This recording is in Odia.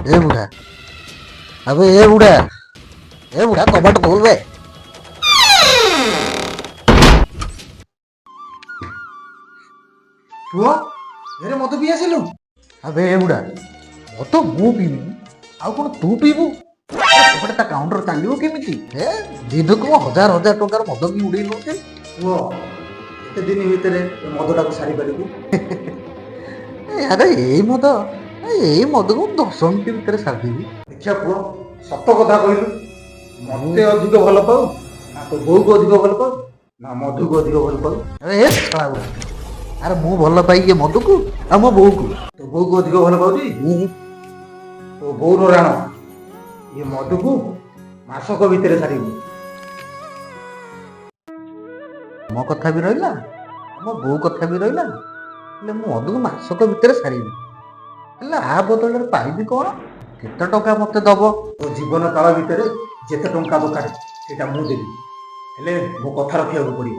ए बुढ़ा अबे ए बुढ़ा कबाट खोल बे। ପୁଅ ଏରେ ମଦ ପିଇ ଆସିଲୁ? अबे ए बुढ़ा मत मु पीबी ଆଉ କଣ ତୁ ପିଇବୁ? ଏପଟେ ତା କାଉଣ୍ଟର ଚାଲିବ କେମିତି? ଦିନକୁ 1000 ଟଙ୍କାର ମଦ ବି ଉଡେଇ ନଉଛେ। ପୁଅ କେତେ ଦିନ ଭିତରେ ଏ ମଦଟାକୁ ସାରିପାରିବୁ? ଆରେ ଏଇ ମଦକୁ 10 ମିନିଟ୍ ଭିତରେ ସାରିଦେବି। ଦେଖିଆ ପୁଅ ସତ କଥା କହିଲୁ, ମତେ ଅଧିକ ଭଲ ପାଉ ନା ତୋ ବୋଉକୁ ଅଧିକ ଭଲ ପାଉ ନା ମଧୁକୁ ଅଧିକ ଭଲ ପାଉ? ଆରେ ମୁଁ ଭଲ ପାଇକି ମଧୁକୁ ଆଉ ମୋ ବୋଉକୁ। ତୋ ବୋଉକୁ ଅଧିକ ଭଲ ପାଉଛି? ତୋ ବୋଉର ରାଣ ଇଏ ମଧୁକୁ ମାସକ ଭିତରେ ସାରିବୁ। ମୋ କଥା ବି ରହିଲା ମୋ ବୋଉ କଥା ବି ରହିଲା, ହେଲେ ମୁଁ ମଧୁକୁ ମାସକ ଭିତରେ ସାରିବି। ହେଲେ ଆ ବଦଳରେ ପାଇବି କଣ? କେତେ ଟଙ୍କା ମତେ ଦବ? ତୋ ଜୀବନ କାଳ ଭିତରେ ଯେତେ ଟଙ୍କା ଦରକାର ସେଇଟା ମୁଁ ଦେବି, ହେଲେ ମୋ କଥା ରଖିବାକୁ ପଡ଼ିବ।